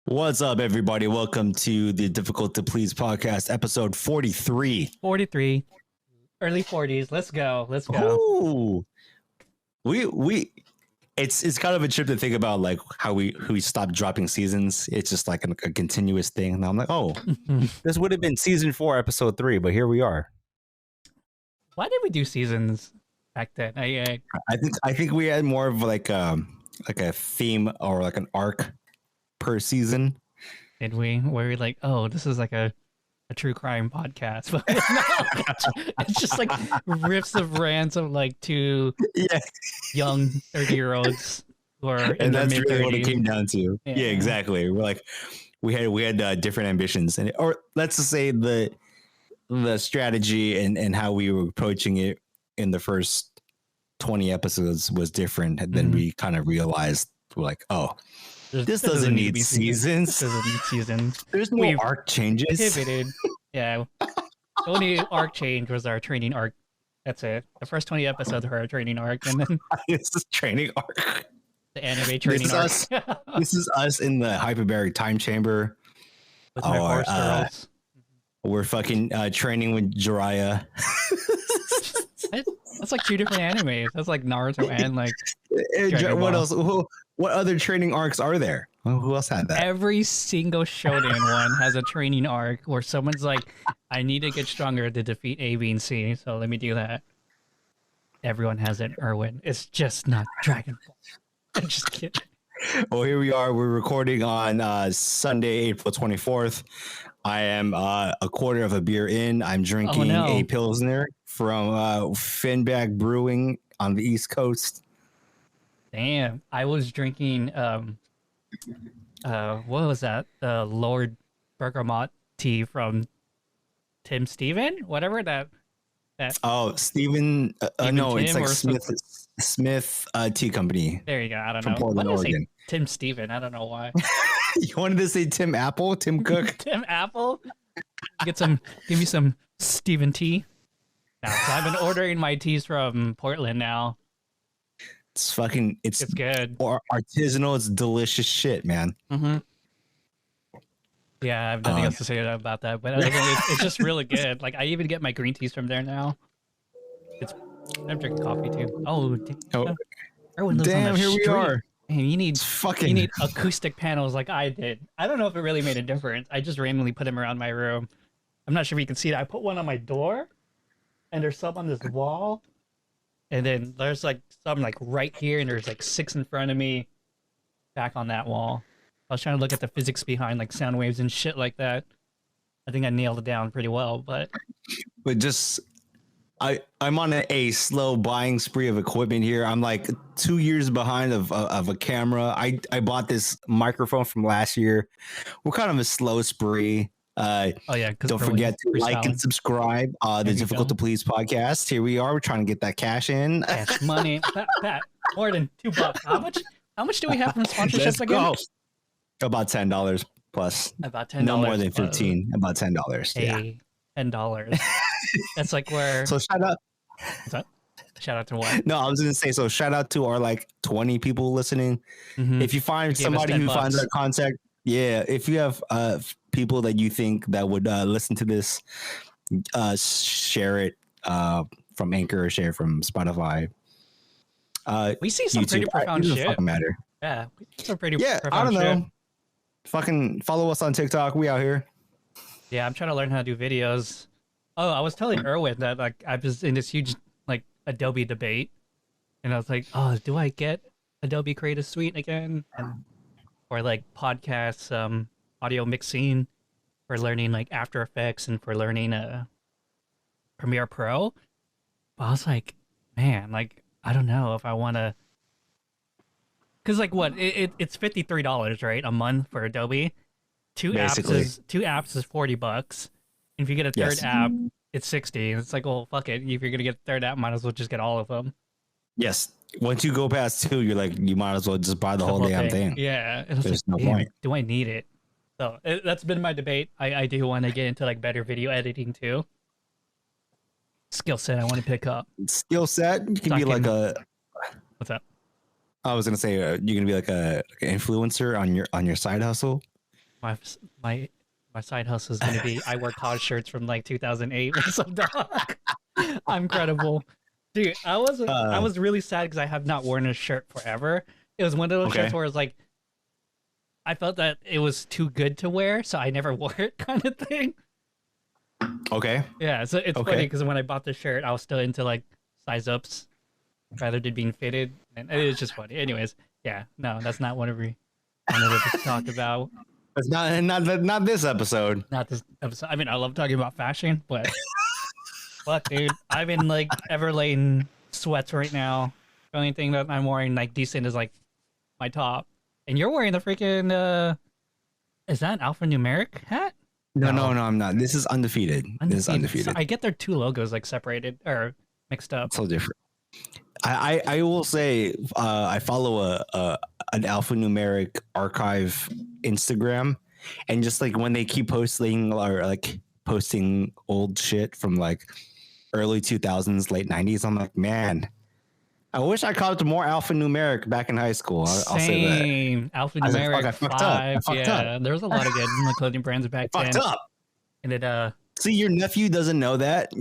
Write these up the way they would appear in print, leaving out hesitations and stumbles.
What's up, everybody? Welcome to the Difficult to Please podcast, episode 43. 43, early 40s. Let's go. Let's go. Ooh. It's kind of a trip to think about, like how we stopped dropping seasons. It's just like a continuous thing. And I'm like, oh, this would have been season 4, episode 3, but here we are. Why did we do seasons back then? I think we had more of like a theme or like an arc per season. Did we? Where we like, oh, this is like a true crime podcast. But no, it's just like riffs of rants of like two young 30-year-olds who are in their mid-30s. Really what it came down to. Yeah, exactly. We're like, we had different ambitions, or let's just say the strategy and how we were approaching it in the first 20 episodes was different. And then we kind of realized, we're like, oh, this doesn't need seasons. This doesn't need seasons. There's no arc changes. Pivoted. Yeah. The only arc change was our training arc. That's it. The first 20 episodes were our training arc, and then this is training arc. The anime training arc. This is us in the hyperbaric time chamber. With my horse girls. We're fucking training with Jiraiya. That's like two different animes. That's like Naruto and like what else? What other training arcs are there? Who else had that? Every single Shonen one has a training arc where someone's like, I need to get stronger to defeat A, B, and C, so let me do that. Everyone has it, Erwin. It's just not Dragon Ball. I'm just kidding. Well, here we are. We're recording on Sunday, April 24th. I am a quarter of a beer in. I'm drinking a Pilsner from Finback Brewing on the East Coast. Damn. I was drinking, what was that? The Lord Bergamot tea from Tim Steven? Whatever that. Oh, Steven. No, it's like Smith Tea Company. There you go. I don't from know. Portland, Oregon. Tim Steven. I don't know why. You wanted to say Tim Apple? Tim Cook? Tim Apple? Give me some Steven tea. Now, so I've been ordering my teas from Portland now. It's good. Or artisanal. It's delicious shit, man. Mm-hmm. Yeah, I have nothing else to say about that, but it's just really good. Like, I even get my green teas from there now. I'm drinking coffee too. Everyone lives on the here street. We are. Man, you need acoustic panels like I did. I don't know if it really made a difference. I just randomly put them around my room. I'm not sure if you can see that. I put one on my door, and there's some on this wall, and then there's like some like right here, and there's like 6 in front of me, back on that wall. I was trying to look at the physics behind like sound waves and shit like that. I think I nailed it down pretty well, but just I'm on a slow buying spree of equipment here. I'm like 2 years behind of a camera. I bought this microphone from last year. We're kind of a slow spree. Don't forget to like and subscribe. The Difficult to Please podcast. Here we are. We're trying to get that cash in. Cash money. Pat, more than $2. How much do we have from sponsorships again? About $10 plus. About $10. No more than 15. About $10. Yeah. $10. That's like where. So shout out. What's that? Shout out to what? No, I was gonna say. So shout out to our like 20 people listening. Mm-hmm. If you find somebody who finds our contact, if you have people that you think that would listen to this, share it from Anchor or share it from Spotify. We see some pretty profound shit. Matter. Yeah, we see some pretty profound I don't know. shit. Fucking follow us on TikTok. We out here. Yeah, I'm trying to learn how to do videos. Oh, I was telling Erwin that like I was in this huge like Adobe debate, and I was like, oh, do I get Adobe Creative Suite again, or like podcasts, audio mixing, for learning like After Effects and for learning Premiere Pro? But I was like, man, like I don't know if I want to, because like what it's $53, right, a month for Adobe. Two apps is $40. And if you get a third app, it's $60. It's like, well, fuck it. If you're gonna get a third app, might as well just get all of them. Yes. Once you go past 2, you're like, you might as well just buy the whole damn thing. Yeah. And there's no point. Do I need it? So that's been my debate. I do want to get into like better video editing too. Skill set I want to pick up. Skill set? You can be like a. What's up? I was gonna say you're gonna be like an influencer on your side hustle. my my my side hustle is gonna be I wear college shirts from like 2008 or some dog. I'm credible, dude. I was really sad because I have not worn a shirt forever. It was one of those shirts Okay. where it's like I felt that it was too good to wear, so I never wore it, kind of thing. Okay. Yeah, so it's funny Okay. because when I bought the shirt, I was still into like size ups rather than being fitted, and it was just funny. Anyways, yeah, no, that's not what we wanted to talk about. It's not this episode. Not this episode. I mean, I love talking about fashion, but fuck, dude, I'm in like Everlane sweats right now. The only thing that I'm wearing like decent is like my top, and you're wearing the freaking is that an alphanumeric hat? No, I'm not. This is undefeated. This is undefeated. So I get their two logos like separated or mixed up. So different. I will say I follow an alphanumeric archive Instagram, and just like when they keep posting or like posting old shit from like early 2000s, late 90s, I'm like, man, I wish I caught more alphanumeric back in high school. I'll say that. Same. Alphanumeric I fucked up. I 5. fucked Yeah, there's a lot of good clothing brands back then. Fucked up. And it See, your nephew doesn't know that.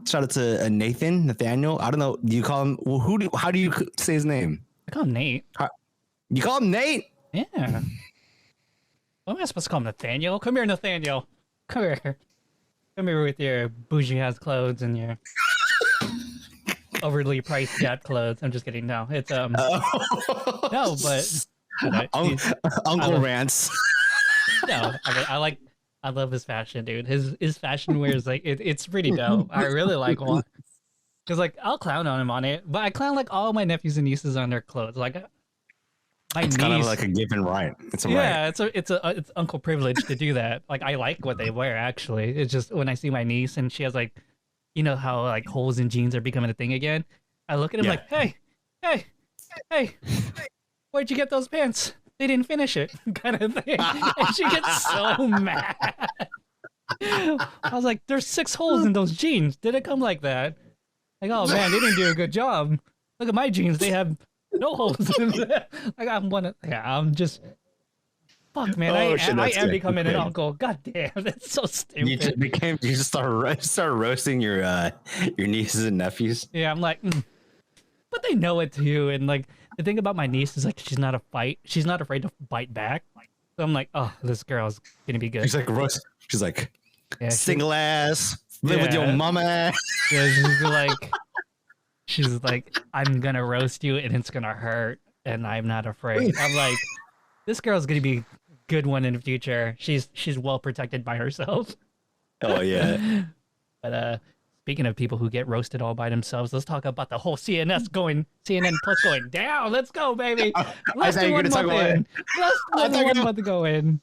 Shout out to Nathaniel. I don't know. Do you call him? Well, how do you say his name? I call him Nate. You call him Nate? Yeah. What am I supposed to call him? Nathaniel? Come here, Nathaniel. Come here. Come here with your bougie ass clothes and your overly priced Gap clothes. I'm just kidding. No, it's no, but Uncle Rance. No, I mean, I love his fashion, dude. His fashion wear is like it's pretty dope. I really like one. Cause like I'll clown on him on it, but I clown like all my nephews and nieces on their clothes. Like my It's niece, kind of like a given right. It's a yeah, right. it's uncle privilege to do that. Like I like what they wear actually. It's just when I see my niece and she has like, you know how like holes in jeans are becoming a thing again. I look at him like, hey, where'd you get those pants? They didn't finish it, kind of thing. And she gets so mad. I was like, there's 6 holes in those jeans. Did it come like that? Like, oh man, they didn't do a good job. Look at my jeans. They have no holes in them. Like, I'm just, fuck man, I am becoming an uncle. God damn, that's so stupid. You just start roasting your nieces and nephews. Yeah, I'm like, but they know it too. And like, the thing about my niece is like, she's not afraid to bite back. So I'm like, oh, this girl's gonna be good. She's like She's like, Yeah, single ass, live with your Yeah. mama. Yeah, she's like, I'm gonna roast you and it's gonna hurt, and I'm not afraid. I'm like, this girl's gonna be a good one in the future. She's well protected by herself. Oh yeah. But speaking of people who get roasted all by themselves, let's talk about the whole CNN Plus going down. Let's go, baby. Less than 1 month in. Less than 1 month to go in.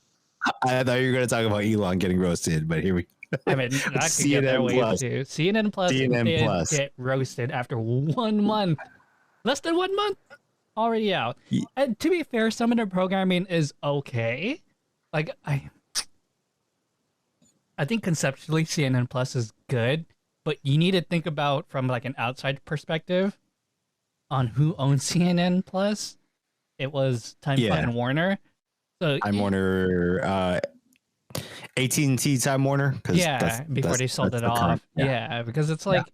I thought you were going to talk about Elon getting roasted, but here we. I mean, that could get their way too. CNN Plus did get roasted after 1 month. Less than 1 month? Already out. Yeah. And to be fair, some of the programming is okay. Like, I think conceptually CNN Plus is good, but you need to think about from like an outside perspective on who owns CNN Plus. It was Time and Warner. So Time Warner, AT&T Time Warner. Before they sold it off. Yeah, because it's like,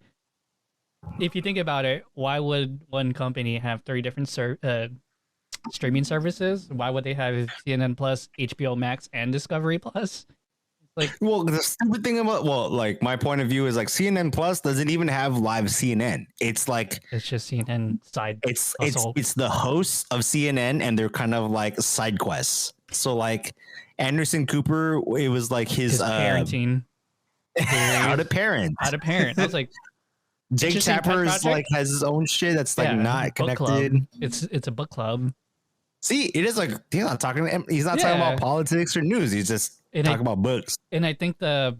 if you think about it, why would one company have 3 different streaming services? Why would they have CNN Plus, HBO Max, and Discovery Plus? Like, well, the stupid thing about like my point of view is like CNN Plus doesn't even have live CNN. It's like it's just CNN side. It's the hosts of CNN and they're kind of like side quests. So like Anderson Cooper, it was like his parenting. How to parent. I was like, Jake Tapper's like has his own shit that's like not connected. It's a book club. See, it is like he's not talking about politics or news. He's just talking about books. And I think the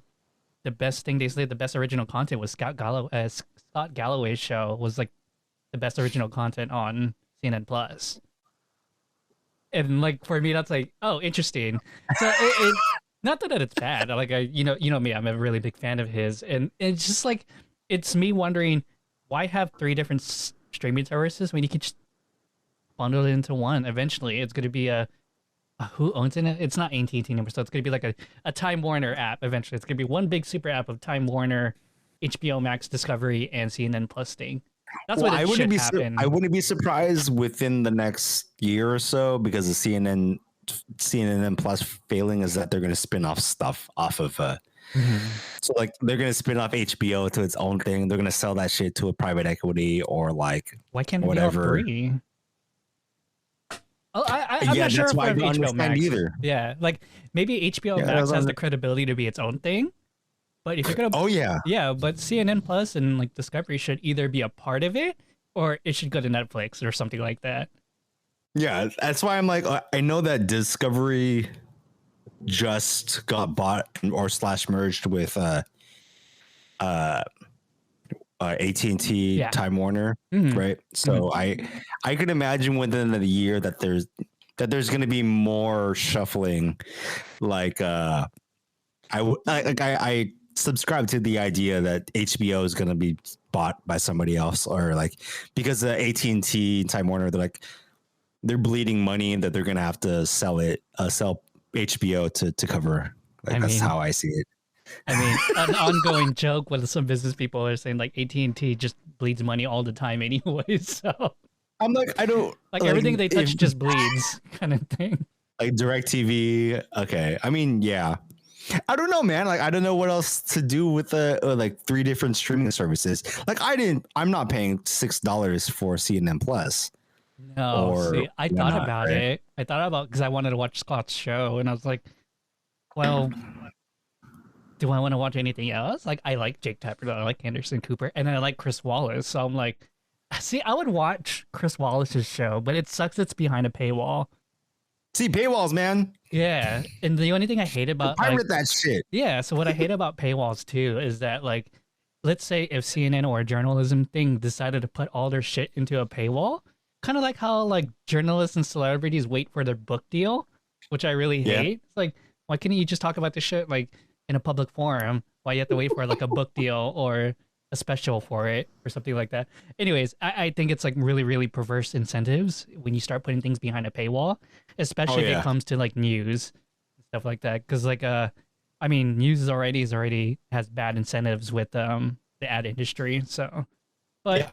best thing they say, the best original content was Scott Galloway's show was like the best original content on CNN Plus. And like for me, that's like, oh, interesting. So it not that it's bad. Like you know me, I'm a really big fan of his, and it's just like it's me wondering why have 3 different streaming services when you can just bundle it into one. Eventually, it's going to be a Who owns it? It's not AT&T anymore, so it's gonna be like a Time Warner app eventually. It's gonna be one big super app of Time Warner, HBO Max, Discovery, and CNN Plus thing. That's Well, what it should happen. I wouldn't be surprised within the next year or so because the CNN Plus failing is that they're going to spin off stuff off of Mhm. so like they're going to spin off HBO to its own thing. They're going to sell that shit to a private equity or like Why can't it be all whatever. free? Oh, I'm Yeah, not sure that's if why I don't HBO understand Max either. Yeah, like maybe HBO Yeah, Max has the credibility to be its own thing, but if you're gonna oh yeah, yeah, but CNN Plus and like Discovery should either be a part of it or it should go to Netflix or something like that. yeah. That's why I'm like I know that Discovery just got bought or slash merged with AT&T Yeah. Time Warner, Mhm. right? So I could imagine within the year that there's going to be more shuffling. Like I subscribe to the idea that HBO is going to be bought by somebody else, or like because the AT&T Time Warner, they're bleeding money that they're going to have to sell HBO to cover. Like I that's mean, how I see it. an ongoing joke with some business people are saying like AT&T just bleeds money all the time anyway, so I'm like I don't like everything they touch just bleeds kind of thing. like DirecTV. Okay, I mean yeah. I don't know, man. Like, I don't know what else to do with the like 3 different streaming services. Like, I'm not paying $6 for CNN Plus. No, Or see, I why thought not, about right? it. I thought about because I wanted to watch Scott's show, and I was like, well, do I want to watch anything else? Like, I like Jake Tapper, I like Anderson Cooper, and I like Chris Wallace. So I'm like, see, I would watch Chris Wallace's show, but it sucks it's behind a paywall. See, paywalls, man. Yeah, and the only thing I hate about like Pirate that shit. yeah, so what I hate about paywalls too is that like, let's say if CNN or a journalism thing decided to put all their shit into a paywall, kind of like how like journalists and celebrities wait for their book deal, which I really Yeah. hate. It's like, why can't you just talk about this shit like in a public forum? Why you have to wait for like a book deal or a special for it or something like that? Anyways, I think it's like really, really perverse incentives when you start putting things behind a paywall, especially if yeah. it comes to like news and stuff like that. Because like I mean, news is already has bad incentives with the ad industry. So, but Yeah.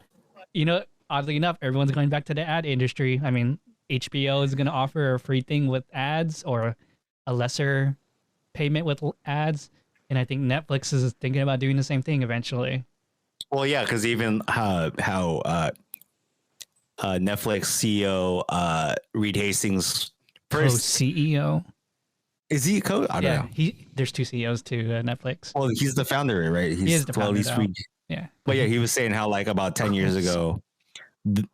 you know, oddly enough, everyone's going back to the ad industry. I mean, HBO is going to offer a free thing with ads or a lesser payment with ads, and I think Netflix is thinking about doing the same thing eventually. Well, yeah, because even how Netflix CEO Reed Hastings first Co-CEO. is he co? I don't Yeah, know. there's two CEOs to Netflix. Well, he's the founder, right? He is the founder, He's though. Reed. Yeah, But yeah, he was saying how like about 10 years ago,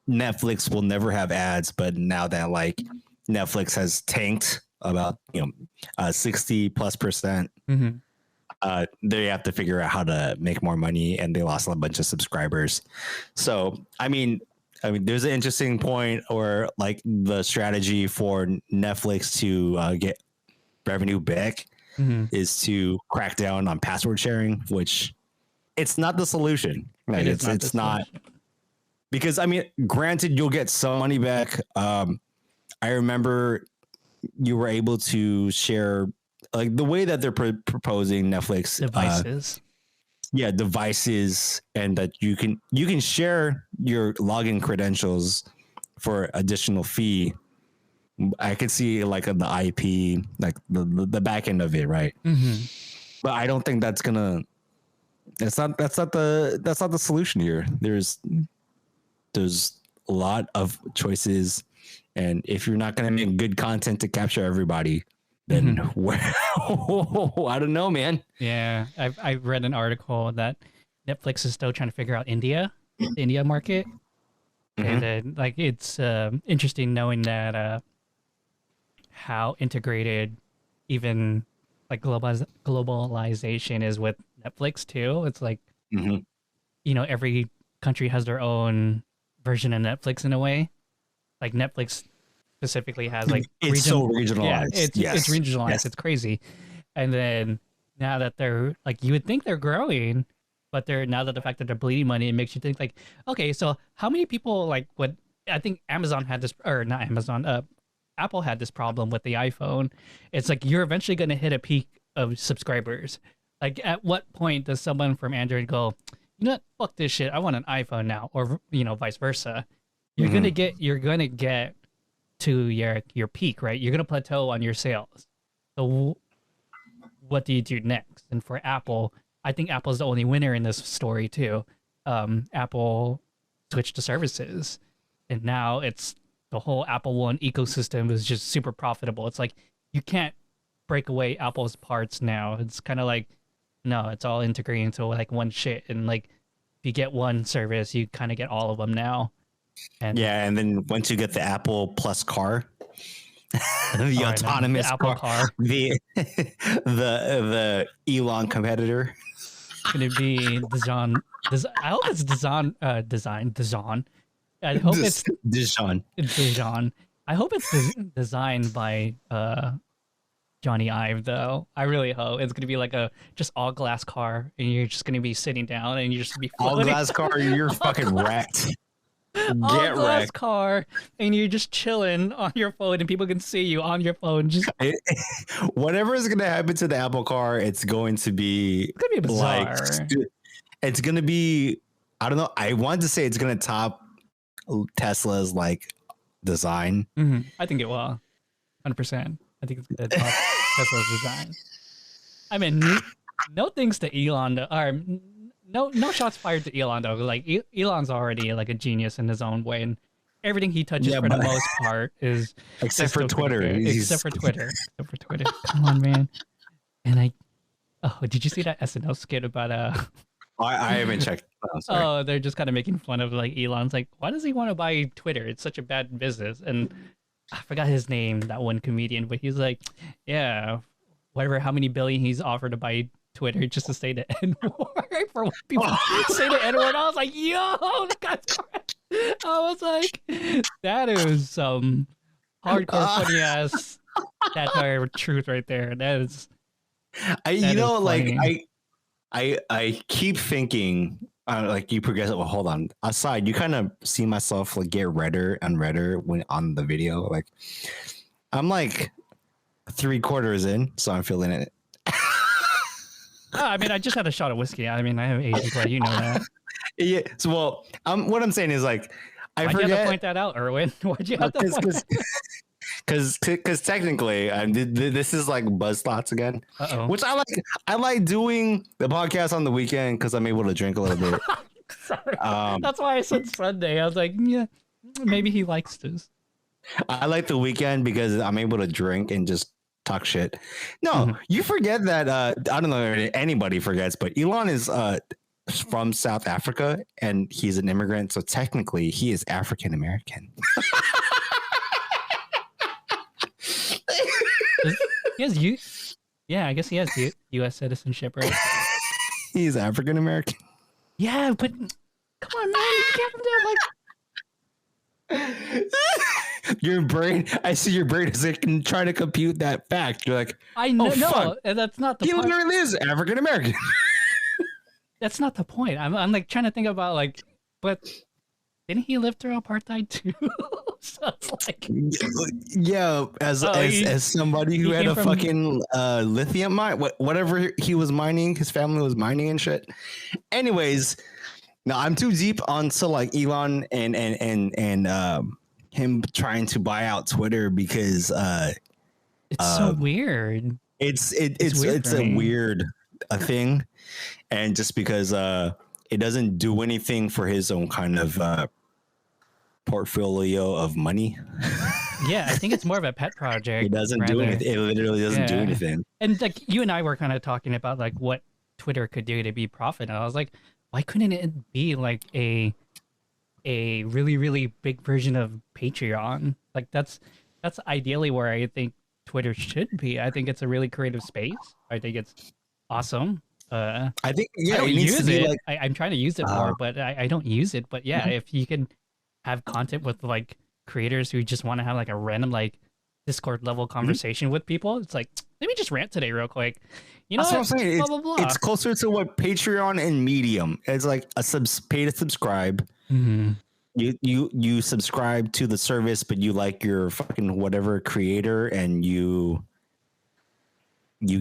Netflix will never have ads, but now that like Netflix has tanked about 60+%, hmm they have to figure out how to make more money, and they lost a bunch of subscribers. So I mean, there's an interesting point, or like the strategy for Netflix to get revenue back hmm is to crack down on password sharing, which it's not the solution. Like it's not. Because I mean, granted, you'll get some money back. I remember you were able to share like the way that they're proposing Netflix devices. Devices, and that you can share your login credentials for additional fee. I could see like the IP, like the back end of it, right? hmm But I don't think that's gonna. That's not the solution here. There's a lot of choices, and if you're not going to make good content to capture everybody, then I don't know, man. Yeah, I've read an article that Netflix is still trying to figure out the India market, and like it's interesting knowing that how integrated even like globalization is with Netflix too. It's like every country has their own version of Netflix in a way. Like Netflix specifically has like it's so regionalized. Yeah, it's regionalized. Yes. It's crazy. And then now that they're like, you would think they're growing, but they're now that the fact that they're bleeding money, it makes you think like, okay, so how many people like would I think Amazon had this or not Amazon? Apple had this problem with the iPhone. It's like you're eventually going to hit a peak of subscribers. Like, at what point does someone from Android go, you know what, fuck this shit, I want an iPhone now, or vice versa. You're gonna get to your peak, right? You're gonna plateau on your sales. So what do you do next? And for Apple, I think Apple's the only winner in this story too. Apple switched to services, and now it's the whole Apple One ecosystem is just super profitable. It's like you can't break away Apple's parts now. It's kind of like, no, it's all integrating into like one shit, and like if you get one service, you kind of get all of them now. And yeah, and then once you get the Apple Plus car, the autonomous the Apple car, the Elon competitor, it's gonna be Dijon. I hope it's Dijon. Dijon. I hope it's Dijon. Dijon. I hope it's designed by Johnny Ive, though. I really hope it's gonna be like a just all glass car, and you're just gonna be sitting down, and you're just gonna be all glass car. You're fucking wrecked. All glass car, and you're just chilling on your phone, and people can see you on your phone. Just whatever is gonna happen to the Apple car, it's going to be bizarre. It's gonna be. I don't know. I wanted to say it's gonna top Tesla's like design. Mm-hmm. I think it will. 100%. I think it's gonna top Tesla's design. I mean, no thanks to Elon. No shots fired to Elon though. Like Elon's already like a genius in his own way, and everything he touches for the most part is except for Twitter. Except for Twitter. Come on, man. And did you see that SNL skit about I haven't checked. Oh, they're just kind of making fun of like Elon's like, why does he want to buy Twitter? It's such a bad business. And I forgot his name, that one comedian, but he's like, yeah, whatever, how many billion he's offered to buy Twitter just to say the N-word for when people say the N-word. I was like, yo, that guy's correct. I was like, that is some hardcore funny ass satire truth right there. That is I keep thinking like you progress. Well, hold on. Aside, you kind of see myself like get redder and redder when on the video. Like I'm like 3/4 in, so I'm feeling it. I mean, I just had a shot of whiskey. I mean, I have Asian blood. You know that. Yeah. So, well, what I'm saying is like, Why'd you have to point that out, Erwin? Why'd you have to point that out? Because technically, this is like buzz thoughts again, which I like. I like doing the podcast on the weekend because I'm able to drink a little bit. Sorry, that's why I said Sunday. I was like, yeah, maybe he likes this. I like the weekend because I'm able to drink and just talk shit. No, you forget that. I don't know if anybody forgets, but Elon is from South Africa and he's an immigrant, so technically he is African American. Yeah, I guess he has U.S. citizenship, right? He's African American. Yeah, but come on, man, you can't do like. Your brain, I see your brain is like trying to compute that fact. You're like, I know, no, that's not the point. He literally is African American. That's not the point. I'm like trying to think about like, but didn't he live through apartheid too? So it's like, yeah, as somebody who had a fucking lithium mine, whatever he was mining, his family was mining and shit. Anyways, no, I'm too deep onto like Elon and him trying to buy out Twitter because it's so weird. It's a weird thing, and just because it doesn't do anything for his own kind of portfolio of money. Yeah, I think it's more of a pet project. It doesn't do anything. It literally doesn't do anything. And like you and I were kind of talking about like what Twitter could do to be profit, and I was like, why couldn't it be like a really, really big version of Patreon? Like that's ideally where I think Twitter should be. I think it's a really creative space. I think it's awesome. I think I don't use it. Like, I'm trying to use it more, but I don't use it. But yeah, if you can have content with like creators who just want to have like a random like Discord level conversation with people, it's like, let me just rant today real quick. You know, that's what I'm saying. Blah, blah, blah. It's closer to what Patreon and Medium. It's like pay to subscribe. you subscribe to the service, but you like your fucking whatever creator, and you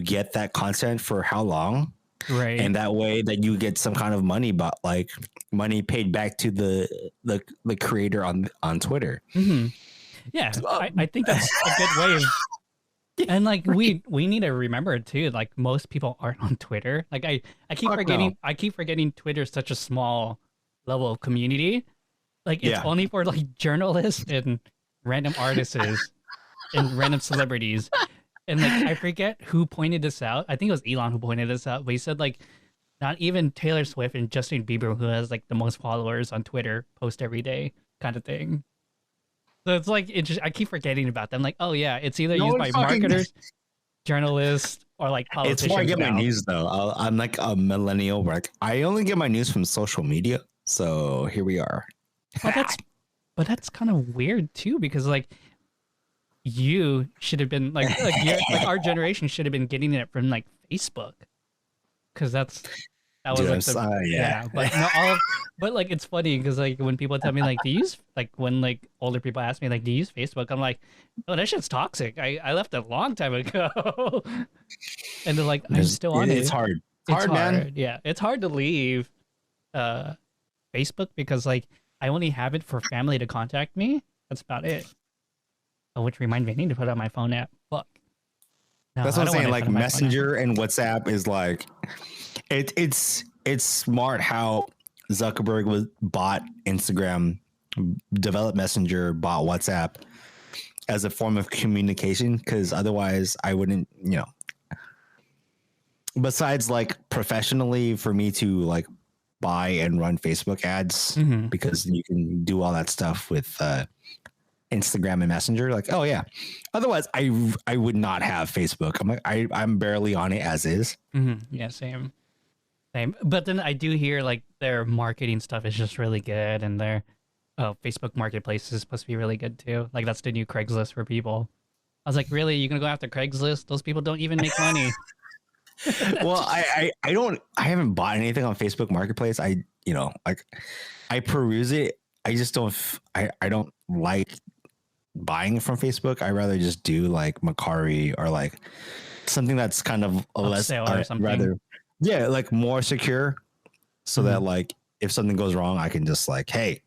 get that content for how long, Right. and that way that you get some kind of money, but like money paid back to the creator on Twitter. Mm-hmm. Yeah, I think that's a good way of. And like we need to remember too, like most people aren't on Twitter. Like I keep forgetting No. I keep forgetting Twitter's such a small level of community. Like it's only for like journalists and random artists and random celebrities. And like I forget who pointed this out. I think it was Elon who pointed this out, but he said like not even Taylor Swift and Justin Bieber, who has like the most followers on Twitter, post every day kind of thing. So it's like I keep forgetting about them. Like, oh yeah, it's either used by marketers, journalists, or like politicians. It's where I get now. my news though. I'm like a millennial. Like I only get my news from social media. So here we are. But that's kind of weird too, because like you should have been like our generation should have been getting it from like Facebook, because that was Just, like the, but no, but like it's funny because like when people tell me like do you use, like when like older people ask me like do you use Facebook, I'm like, oh, that shit's toxic. I left it a long time ago. And they're like, I'm still on it. It's hard. It's hard, man. Yeah, it's hard to leave Facebook, because like I only have it for family to contact me. That's about it. Oh, which reminds me, I need to put on my phone app. Fuck. No, that's what I'm saying. Like Messenger and WhatsApp is like, it's smart how Zuckerberg bought Instagram, developed Messenger, bought WhatsApp as a form of communication, because otherwise I wouldn't, besides like professionally for me to like buy and run Facebook ads, because you can do all that stuff with Instagram and Messenger. Like, oh yeah. Otherwise, I would not have Facebook. I'm like I'm barely on it as is. Yeah, same. But then I do hear like their marketing stuff is just really good, and their Facebook Marketplace is supposed to be really good too. Like that's the new Craigslist for people. I was like, really? You're gonna go after Craigslist? Those people don't even make money. Well, I haven't bought anything on Facebook Marketplace. I peruse it. I just don't I don't like buying from Facebook. I rather just do like Macari or like something that's kind of a less or something. Rather, yeah, like more secure, so that like if something goes wrong, I can just like, hey,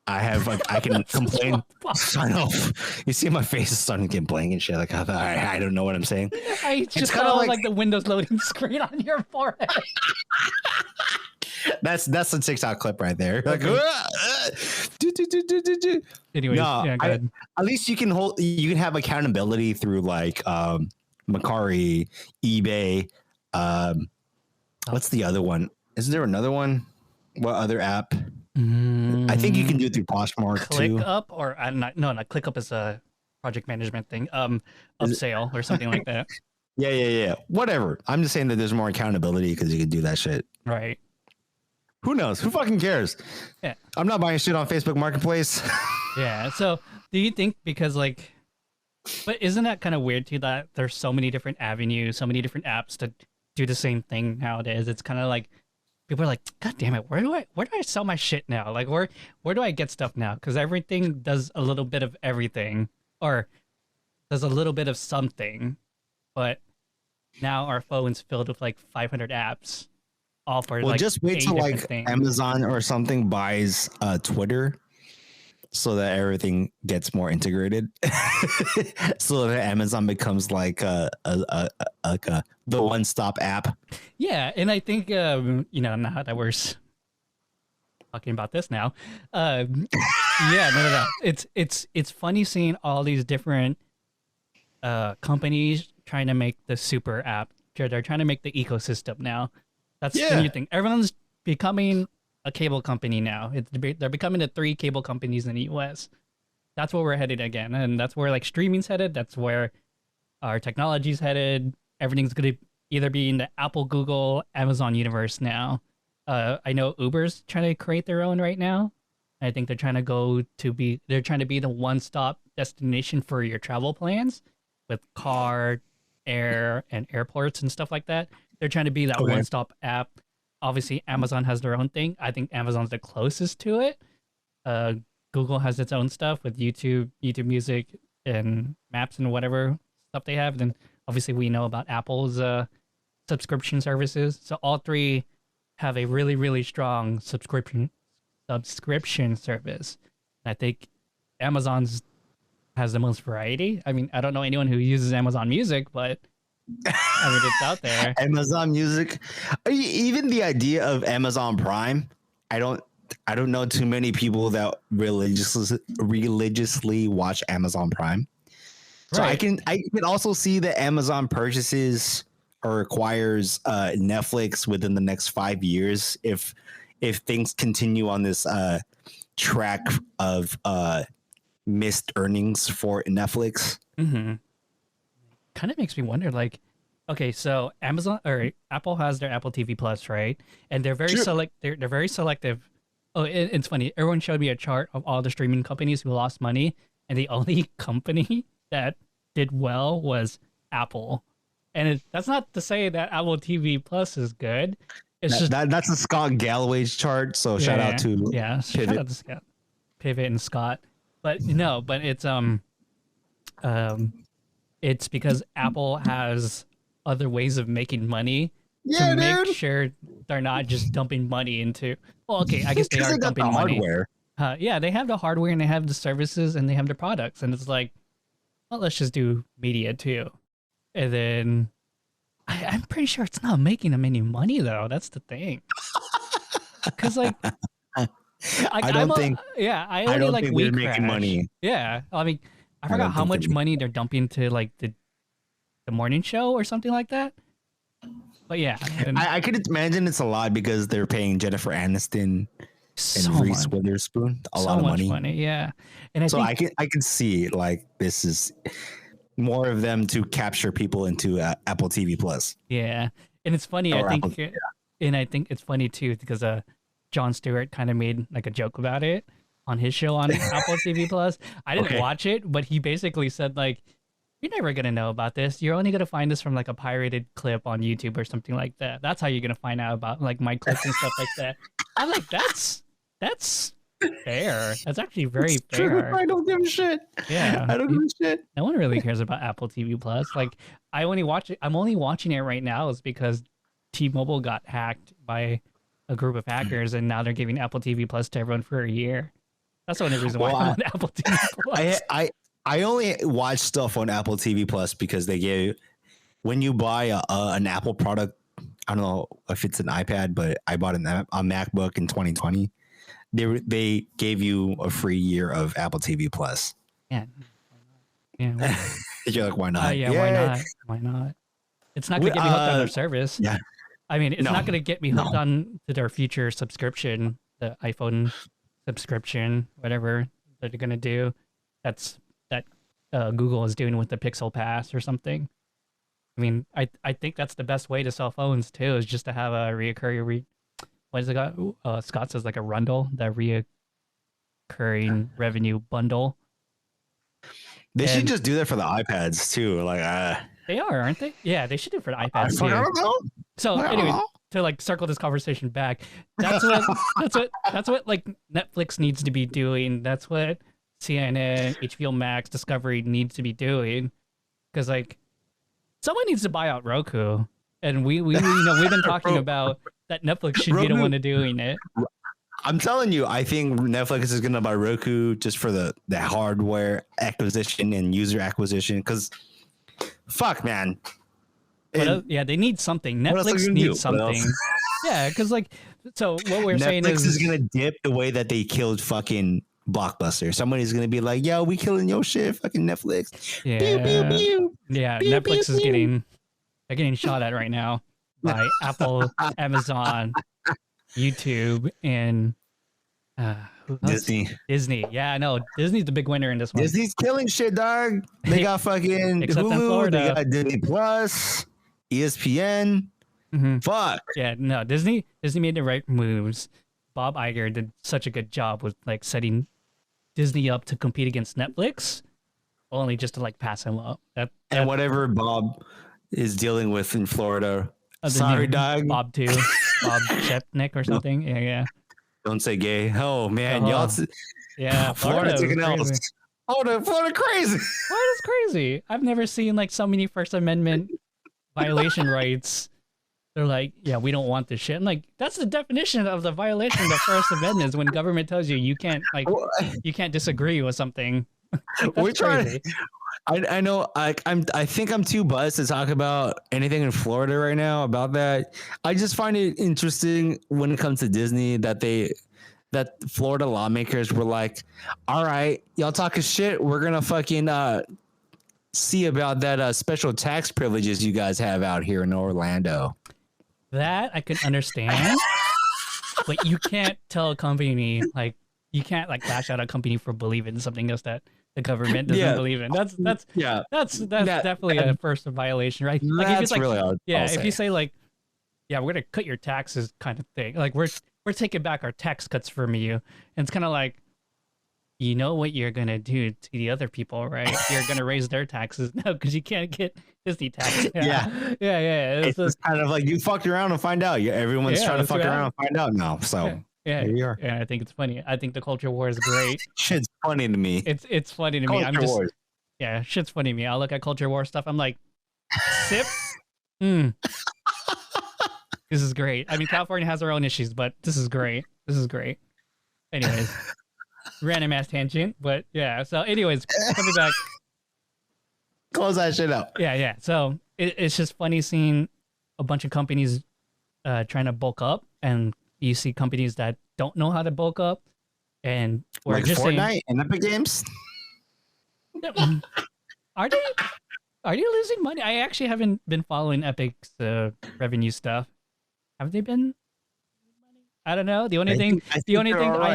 I can complain. Sign off. You see my face is starting to get blank and shit. Like I don't know what I'm saying. I just kind of like the Windows loading screen on your forehead. That's the TikTok clip right there. Like, anyway, no, at least you can have accountability through like Macari, eBay. What's the other one? Is there another one? What other app? I think you can do it through Poshmark too. ClickUp or not ClickUp is a project management thing. Upsale or something like that. Yeah. Whatever. I'm just saying that there's more accountability because you can do that shit. Right. Who knows? Who fucking cares? Yeah. I'm not buying shit on Facebook Marketplace. Yeah. So do you think, because like, but isn't that kind of weird too, that there's so many different avenues, so many different apps to do the same thing nowadays? It's kind of like people are like, God damn it, where do I sell my shit now? Like where do I get stuff now? Because everything does a little bit of everything, or does a little bit of something, but now our phone's filled with like 500 apps. All for like just wait till like things. Amazon or something buys Twitter, so that everything gets more integrated. So that Amazon becomes like the one-stop app. Yeah, and I think now that we're talking about this now, no. It's funny seeing all these different companies trying to make the super app. They're trying to make the ecosystem now. That's the new thing. Everyone's becoming a cable company now. They're becoming the 3 cable companies in the US. That's where we're headed again. And that's where like streaming's headed. That's where our technology's headed. Everything's going to either be in the Apple, Google, Amazon universe now. I know Uber's trying to create their own right now. I think they're trying to be the one-stop destination for your travel plans with car, air, and airports and stuff like that. They're trying to be that one-stop app. obviously Amazon has their own thing. I think Amazon's the closest to it. Uh, Google has its own stuff with YouTube Music, and Maps and whatever stuff they have. Then obviously we know about Apple's subscription services. So all three have a really really strong subscription service. And I think Amazon's has the most variety. I mean, I don't know anyone who uses Amazon Music, but I mean, it's out there. Amazon Music, even the idea of Amazon Prime. I don't know too many people that religiously watch Amazon Prime. So Right. I can also see that Amazon purchases or acquires Netflix within the next 5 years if things continue on this track of missed earnings for Netflix. Mm-hmm. Kind of makes me wonder, like, okay, so Amazon or Apple has their Apple TV Plus, right? And they're very Sure. they're very selective. Oh, it's funny. Everyone showed me a chart of all the streaming companies who lost money, and the only company that did well was Apple. And that's not to say that Apple TV Plus is good. It's just That's a Scott Galloway's chart. So shout out to shout Pivot. out to Scott, Pivot and Scott. But no, but it's because Apple has other ways of making money to make sure they're not just dumping money into. Well, okay, I guess they 'Cause are they got the dumping money. hardware. Yeah, they have the hardware and they have the services and they have the products, and it's like, well, let's just do media too. And then I'm pretty sure it's not making them any money though. That's the thing. Because like, I don't think I I only don't like think they're We making Crash. money. Yeah, I mean, I don't forgot how think much they're- money they're dumping to like the morning show or something like that. But yeah, and I could imagine it's a lot because they're paying Jennifer Aniston so and Reese much, Witherspoon a so lot of much money. yeah. And I So think I can see like this is more of them to capture people into Apple TV Plus. yeah, and it's funny. Or I think, Apple- and I think it's funny too because Jon Stewart kind of made like a joke about it on his show on Apple TV Plus. I didn't Okay. watch it, but he basically said like, "You're never gonna know about this. You're only gonna find this from like a pirated clip on YouTube or something like that. That's how you're gonna find out about like my clips and stuff like that." I'm like, that's fair. That's actually very fair. I don't give a shit. Yeah, I don't give a shit. no one really cares about Apple TV Plus. Like, I only watch it. I'm only watching it right now is because T-Mobile got hacked by a group of hackers, and now they're giving Apple TV Plus to everyone for a year. That's the only reason why Well, I'm on Apple TV Plus. I only watch stuff on Apple TV Plus because they give when you buy an Apple product. I don't know if it's an iPad, but I bought a MacBook in 2020. They gave you a free year of Apple TV Plus. Yeah, yeah, You're like, why not? yeah. Why not? Why not? It's not gonna get me hooked on their service. Yeah. I mean, it's No. not gonna get me hooked on to their future subscription, the iPhone subscription, whatever they're gonna do. That Google is doing with the Pixel Pass or something. I mean, I think that's the best way to sell phones too, is just to have a reoccurring. What is it called? Scott says like a rundle, the reoccurring revenue bundle. They should And- just do that for the iPads too. Like, They are, aren't they? Yeah, they should do it for the I iPad too. don't know. So I don't anyway, know. to like circle this conversation back, that's what like Netflix needs to be doing. That's what CNN, HBO Max, Discovery needs to be doing. Because like someone needs to buy out Roku, and we we've been talking about that Netflix should be the Roku- one doing it. I'm telling you, I think Netflix is gonna buy Roku just for the hardware acquisition and user acquisition. Because, fuck, man. But And yeah, they need something. what else are Netflix you gonna do? needs What else? something. Yeah, because like, so what we're saying Netflix is is gonna dip the way that they killed fucking Blockbuster. Somebody's gonna be like, "Yo, we killing your shit, fucking Netflix." yeah, Pew, pew, pew. yeah. Pew, Netflix pew, is pew. they're getting shot at right now by Apple, Amazon, YouTube, and who else? Disney. Yeah, I know. Disney's the big winner in this one. Disney's killing shit, dog. They got fucking Except in Hulu. Florida. They got Disney Plus, ESPN. Mhm. Fuck. Yeah, no, Disney made the right moves. Bob Iger did such a good job with like setting Disney up to compete against Netflix, only just to like pass him up. And whatever Bob is dealing with in Florida. the Sorry, new dog. Bob too. Bob Chepnick or something. Yeah, yeah. Don't say gay. Oh man, Oh, y'all. yeah, Florida was taking L's. crazy. Florida crazy. Florida's crazy. I've never seen like so many First Amendment violation rights. They're like, yeah, we don't want this shit. I'm like, that's the definition of the violation of the First Amendment is when government tells you you can't you can't disagree with something. Like, We're that's trying. crazy. I know. I think I'm too buzzed to talk about anything in Florida right now about that. I just find it interesting when it comes to Disney that Florida lawmakers were like, all right, y'all talking shit. We're gonna fucking see about that special tax privileges you guys have out here in Orlando. That I can understand, but you can't tell a company like you can't like lash out a company for believing in something else that the government doesn't believe in. That's definitely a first violation, right? Like if it's like really if you say like, yeah, we're gonna cut your taxes kind of thing. Like we're taking back our tax cuts from you, and it's kind of like, you know what you're gonna do to the other people, right? You're gonna raise their taxes now because you can't get Disney tax. Yeah. It's just kind of like you fucked around and find out. Everyone's trying to fuck around and find out now. So yeah, there you are. Yeah, I think it's funny. I think the culture war is great. Shit's funny to me. It's funny to me. I'm just shit's funny to me. I'll look at culture war stuff. I'm like, sip. This is great. I mean, California has their own issues, but this is great. This is great. Anyways. Random ass tangent, but yeah. So, anyways, coming back. Close that shit up. Yeah. So it's just funny seeing a bunch of companies trying to bulk up, and you see companies that don't know how to bulk up, and we're like just Fortnite and Epic Games. Are they losing money? I actually haven't been following Epic's revenue stuff. Have they been? I don't know. The only thing I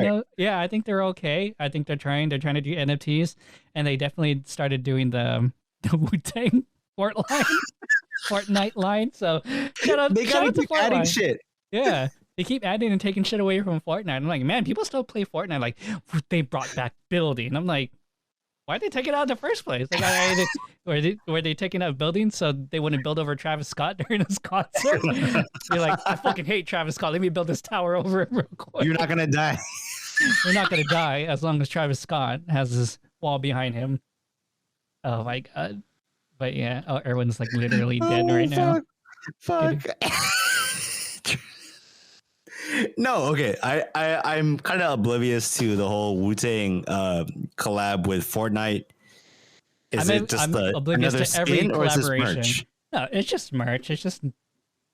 know, I think they're okay. I think they're trying to do NFTs, and they definitely started doing the Wu-Tang Fortnite line. So shout out to keep adding shit. Yeah, they keep adding and taking shit away from Fortnite. I'm like, man, people still play Fortnite. Like they brought back building. I'm like, why'd they take it out in the first place? Like, were they taking out buildings so they wouldn't build over Travis Scott during his concert? You're like, I fucking hate Travis Scott. Let me build this tower over it real quick. You're not gonna die. You're not gonna die as long as Travis Scott has this wall behind him. Oh my god. But yeah, Erwin's like literally dead right now. Fuck. No, okay. I'm kind of oblivious to the whole Wu-Tang collab with Fortnite. I'm oblivious to every collaboration. No, it's just merch.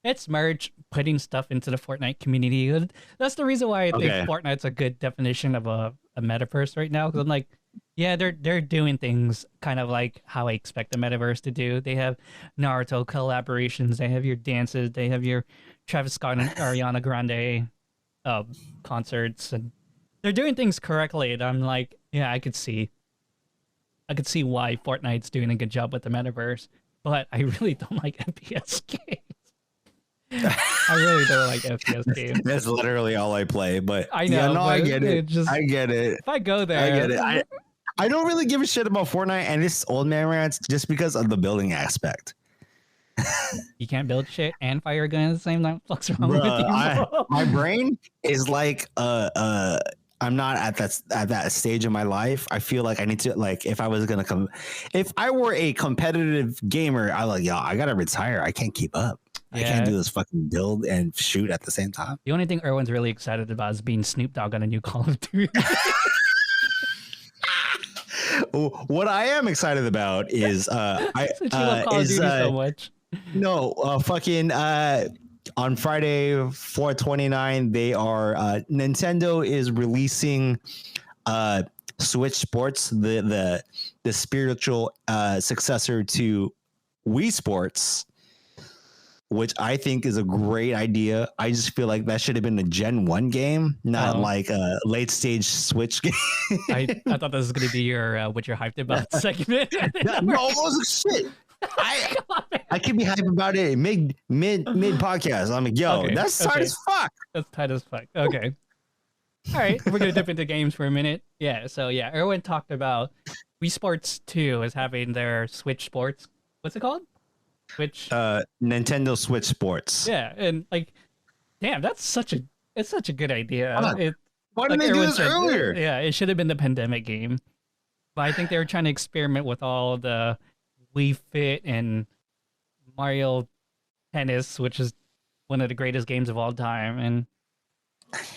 It's merch putting stuff into the Fortnite community. That's the reason why I think Fortnite's a good definition of a metaverse right now. Because I'm like, yeah, they're doing things kind of like how I expect the metaverse to do. They have Naruto collaborations. They have your dances. They have your Travis Scott and Ariana Grande concerts, and they're doing things correctly. And I'm like, yeah, I could see why Fortnite's doing a good job with the metaverse, but I really don't like FPS games. I really don't like FPS games. That's literally all I play, but I know. Yeah, no, I get it. I get it. If I go there, I get it. I don't really give a shit about Fortnite and this old man rants just because of the building aspect. You can't build shit and fire a gun at the same time. What's wrong with you? My brain is like I'm not at that stage in my life. I feel like I need to, like, if I were a competitive gamer, I gotta retire. I can't keep up. Yeah. I can't do this fucking build and shoot at the same time. The only thing Erwin's really excited about is being Snoop Dogg on a new Call of Duty. What I am excited about is I love Call of Duty so much. No, on Friday 4/29, they are Nintendo is releasing Switch Sports, the spiritual successor to Wii Sports, which I think is a great idea. I just feel like that should have been a Gen 1 game, not like a late stage Switch game. I thought this was going to be your what you're hyped about segment. No, it was shit. I can be hyped about it mid podcast. I'm like, yo, that's tight as fuck. That's tight as fuck. Okay. All right, we're gonna dip into games for a minute. Yeah. So yeah, Erwin talked about Wii Sports 2 is having their Switch Sports. What's it called? Switch. Nintendo Switch Sports. Yeah, and like Damn, it's such a good idea. It Why like didn't they do everyone this said, earlier? yeah, it should have been the pandemic game. But I think they were trying to experiment with all the Wii Fit and Mario Tennis, which is one of the greatest games of all time. And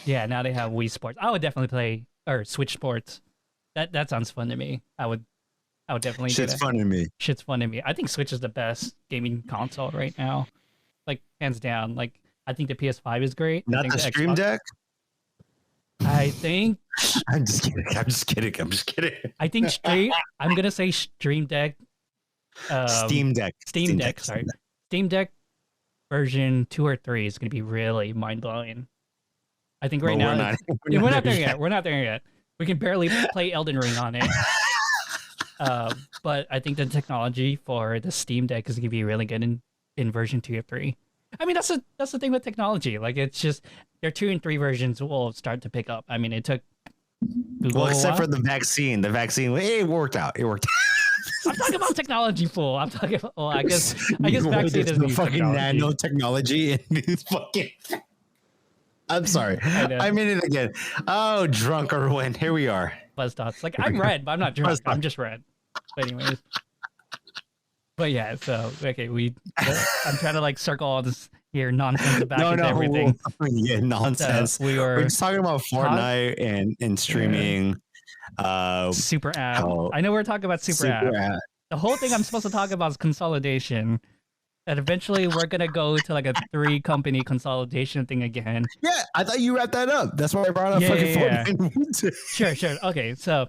yeah, now they have Wii Sports. I would definitely play or Switch Sports. That sounds fun to me. I would definitely do Shit's that. fun to me. Shit's fun to me. I think Switch is the best gaming console right now. Like hands down. Like I think the PS5 is great. I Not think the Stream Xbox, Deck. I think I'm just kidding. I'm just kidding. I'm just kidding. I think I'm gonna say Stream Deck. Steam Deck. Steam Deck. Sorry, Steam Deck version 2 or 3 is gonna be really mind blowing. I think right But now we're not, yeah, we're not there yet. We're not there yet. We can barely play Elden Ring on it. But I think the technology for the Steam Deck is gonna be really good in version 2 or 3. I mean, that's the thing with technology. Like, it's just their 2 and 3 versions will start to pick up. I mean, it took Google Well, a except while. for the vaccine. The vaccine, it worked out. It worked. I'm talking about technology, fool. I'm talking about. Well, I guess There's vaccine is no fucking nanotechnology in these fucking. I'm sorry. I know. I mean it again. Oh, drunk Erwin. Here we are. Buzz thoughts. Like, I'm red, but I'm not drunk. I'm just red. But anyways. But yeah, so okay, I'm trying to like circle all this here nonsense back into everything. Yeah, nonsense. So we We're were just talking about Fortnite and streaming. super app. how- I know we're talking about super app. The whole thing I'm supposed to talk about is consolidation. And eventually we're gonna go to like a 3-company consolidation thing again. Yeah, I thought you wrapped that up. That's why I brought up fucking Fortnite. Sure. Okay, so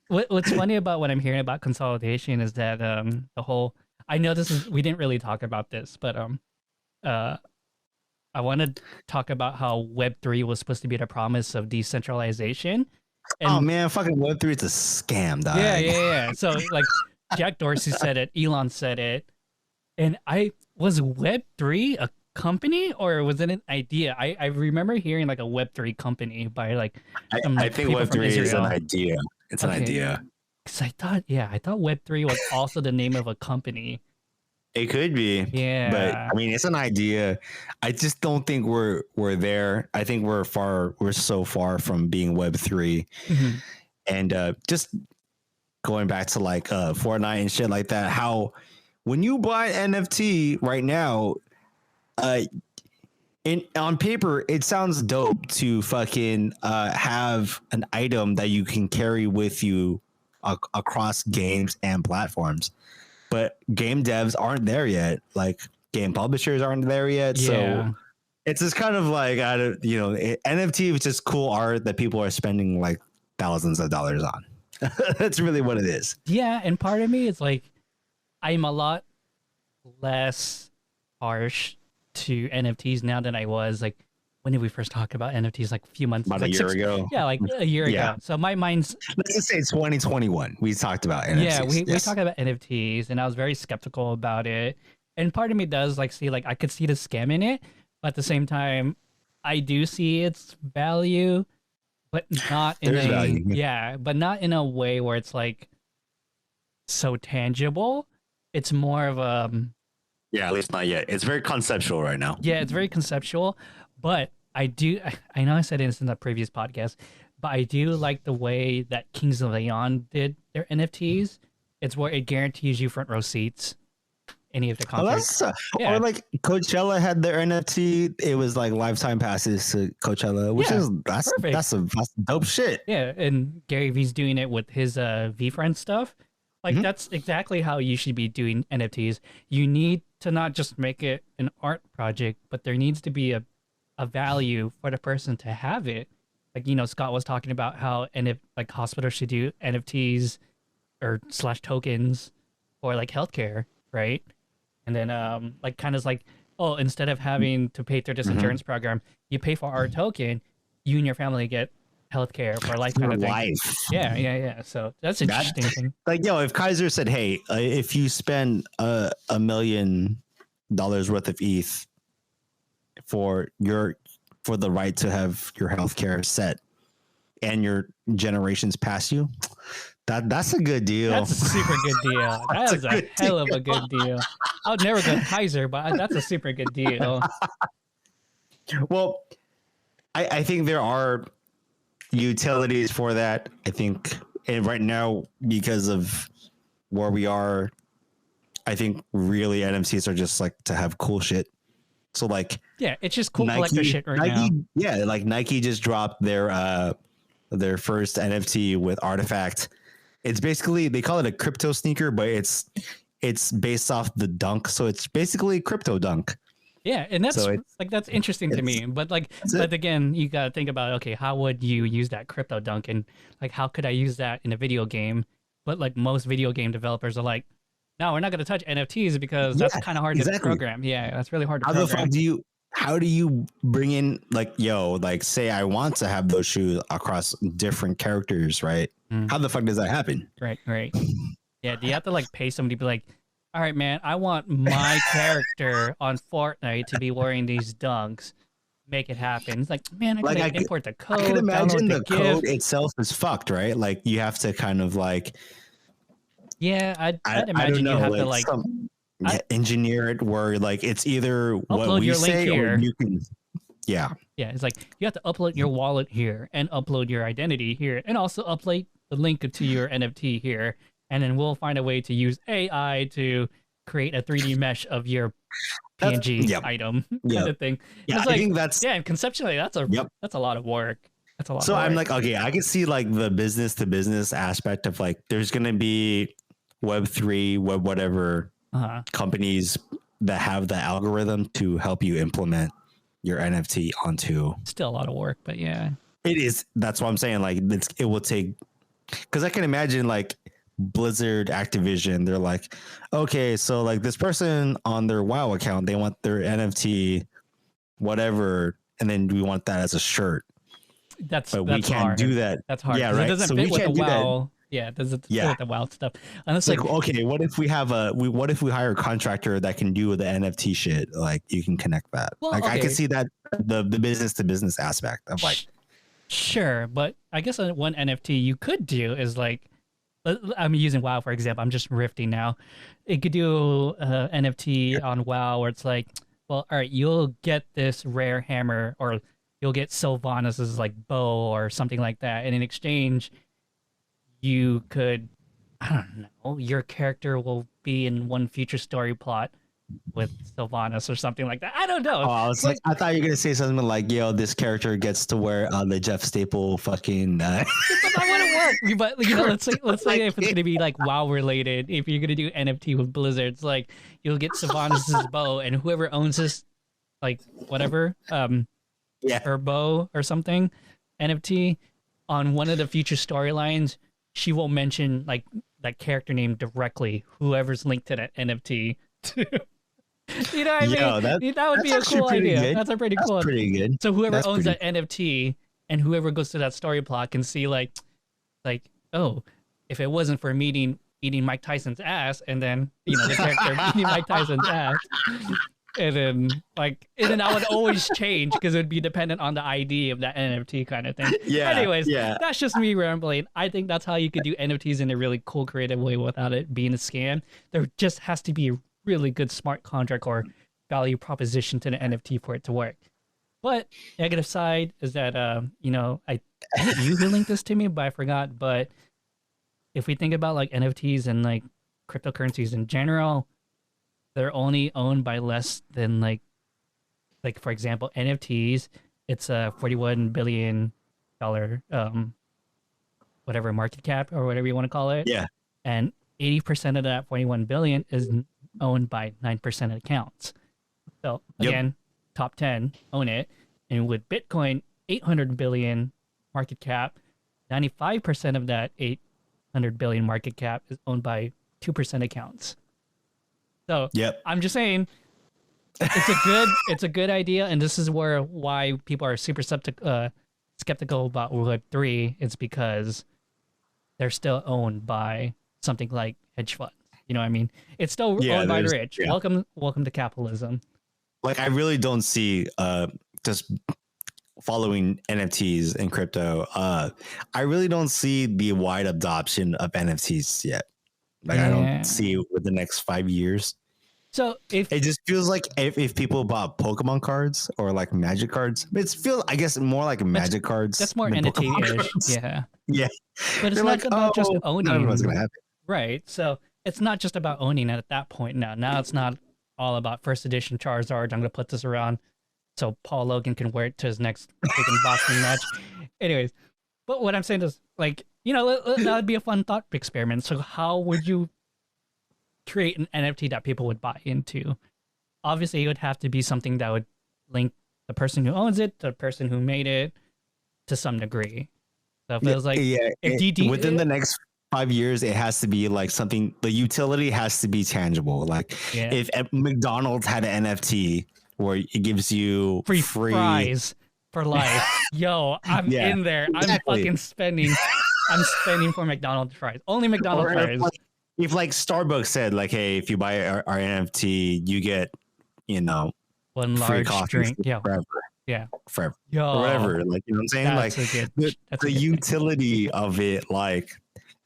what's funny about what I'm hearing about consolidation is that the whole I know we didn't really talk about this, but I want to talk about how Web3 was supposed to be the promise of decentralization. And, Oh man, fucking Web3 is a scam, dog. yeah. So like Jack Dorsey said it, Elon said it, and was Web3 a company or was it an idea? I remember hearing like a Web3 company by like some, I like, think people from Web3 is an Israel. idea. It's an Okay. idea. Because I thought Web3 was also the name of a company. It could be. Yeah. But I mean, it's an idea. I just don't think we're there. I think we're so far from being Web3. Mhm. And just going back to like Fortnite and shit like that, how when you buy an NFT right now, on paper, it sounds dope to fucking have an item that you can carry with you across games and platforms. But game devs aren't there yet. Like game publishers aren't there yet. Yeah. So it's just kind of like NFT is just cool art that people are spending like thousands of dollars on. That's really what it is. Yeah, and part of me is like, I'm a lot less harsh to NFTs now than I was like when did we first talk about NFTs? Like a few months, About like a year ago. Yeah, like a year Yeah. ago. So my mind's Let's just say 2021. We talked about NFTs. yeah, we Yes. talked about NFTs, and I was very skeptical about it. And part of me does like see like I could see the scam in it, but at the same time, I do see its value, but not in There's a value. yeah, but not in a way where it's like so tangible. It's more of a Yeah, at least not yet. It's very conceptual right now. yeah, it's very conceptual, but I know I said this in the previous podcast, but I do like the way that Kings of Leon did their NFTs. It's where it guarantees you front row seats. Any of the Oh, concerts. that's, Yeah. Or like Coachella had their NFT. It was like lifetime passes to Coachella, which Yeah, is perfect. that's dope shit. Yeah, and Gary V's doing it with his V-Friend stuff. Like Mhm. that's exactly how you should be doing NFTs. You need to not just make it an art project, but there needs to be a value for the person to have it. Like, you know, Scott was talking about how like hospitals should do NFTs or / tokens for like healthcare, right? And then like kind of like, oh, instead of having to pay through this Mhm. insurance program, you pay for our token, you and your family get healthcare for life kind For of thing. life. Yeah. So that's an That- interesting thing. Like, yo, if Kaiser said, hey, if you spend $1 million worth of ETH for the right to have your healthcare set and your generations past you, that's a good deal. That's a super good deal. That That's a is a good hell of a good deal. I would never go Kaiser, but that's a super good deal. Well, I think there are utilities for that. I think, and right now, because of where we are, I think really NFTs are just like to have cool shit. So like Yeah, it's just cool collector shit right now. Yeah, like Nike just dropped their first NFT with Artifact. It's basically, they call it a crypto sneaker, but it's based off the Dunk, so it's basically crypto Dunk. Yeah, and that's So like that's interesting to me. But like, but again, you gotta think about, okay, how would you use that crypto dunk, and like how could I use that in a video game? But like most video game developers are like, no, we're not gonna touch NFTs because that's kind of hard to program. Yeah, that's really hard to program. The fuck how do you bring in like, yo, like say I want to have those shoes across different characters, right? How the fuck does that happen? Right. Yeah, do you have to like pay somebody to be like, all right, man, I want my character on Fortnite to be wearing these dunks. Make it happen. It's like, man, I can import the code. I can imagine the code GIF. itself is fucked, right? Like you have to kind of like, yeah, I'd imagine you have to like engineer it where like it's either what we say or you can. Yeah, it's like you have to upload your wallet here and upload your identity here, and also upload the link to your NFT here. And then we'll find a way to use AI to create a 3D mesh of your PNG item kind of thing. Yeah, I think that's conceptually that's a lot of work. That's a lot. So I'm like, okay, I can see like the business to business aspect of like there's gonna be Web3, web whatever companies that have the algorithm to help you implement your NFT onto. Still a lot of work, but yeah, it is. That's what I'm saying. Like it will take, because I can imagine like Blizzard, Activision, they're like, okay, so like this person on their WoW account, they want their NFT, whatever, and then we want that as a shirt. But we can't hard. do that. That's hard. Yeah, right. It doesn't fit with the WoW. Yeah, it doesn't fit with the WoW stuff. And it's like, okay, what if we hire a contractor that can do the NFT shit? Like you can connect that. Well, like I can see that the business to business aspect of like. Sure, but I guess one NFT you could do is like, I'm using WoW for example. I'm just riffing now. It could do NFT on WoW where it's like, well, all right, you'll get this rare hammer, or you'll get Sylvanas's like bow or something like that, and in exchange, you could, I don't know, your character will be in one future story plot with Sylvanas or something like that. I don't know. Oh, I thought you were gonna say something like, "Yo, this character gets to wear the Jeff Staple fucking." That wouldn't work. But you know, let's say if it's gonna be like WoW related, if you're gonna do NFT with Blizzard, it's like you'll get Sylvanas' bow, and whoever owns this, like whatever, her bow or something, NFT on one of the future storylines, she will mention like that character name directly. Whoever's linked to that NFT. You know what I mean? That would be a cool idea. Good. That's a pretty cool one. Pretty good. So whoever owns that NFT and whoever goes to that story plot can see like, oh, if it wasn't for eating Mike Tyson's ass, and then the character eating Mike Tyson's ass, and then I would always change because it would be dependent on the ID of that NFT kind of thing. Yeah. Anyways, that's just me rambling. I think that's how you could do NFTs in a really cool, creative way without it being a scam. There just has to be really good smart contract or value proposition to the NFT for it to work. But negative side is that I think you linked this to me, but I forgot. But if we think about like NFTs and like cryptocurrencies in general, they're only owned by less than like for example NFTs. It's a $41 billion whatever market cap or whatever you want to call it. Yeah, and 80% of that 41 billion is owned by 9% of accounts. So again, top 10 own it. And with Bitcoin, 800 billion market cap, 95% of that 800 billion market cap is owned by 2% accounts. So I'm just saying, it's a good idea, and this is why people are super skeptical about Web3. It's because they're still owned by something like hedge funds. You know what I mean? It's still owned by the rich. Yeah. Welcome to capitalism. Like I really don't see just following NFTs and crypto. I really don't see the wide adoption of NFTs yet. Like I don't see with the next 5 years. So if It just feels like if people bought Pokemon cards or like Magic cards, it's feel I guess more like Magic cards. that's more than Pokemon NFT-ish, cards. yeah. Yeah, But it's they're not like, about just oh, not everyone's owning, gonna have it. right? So it's not just about owning it at that point now. Now it's not all about first edition Charizard. I'm gonna put this around so Paul Logan can wear it to his next freaking boxing match. Anyways, but what I'm saying is, like, you know, that would be a fun thought experiment. So how would you create an NFT that people would buy into? Obviously, it would have to be something that would link the person who owns it to the person who made it to some degree. So if it was like, if DD within the next 5 years, it has to be like something. The utility has to be tangible. Like if McDonald's had an NFT where it gives you free fries for life, yo, I'm in there. Exactly. I'm fucking spending. I'm spending for McDonald's fries. Only McDonald's fries. If like Starbucks said like, hey, if you buy our NFT, you get, you know, one free large coffee drink. Yeah. forever. Yo, Or whatever. Like, you know what I'm saying? Like the utility of it, like,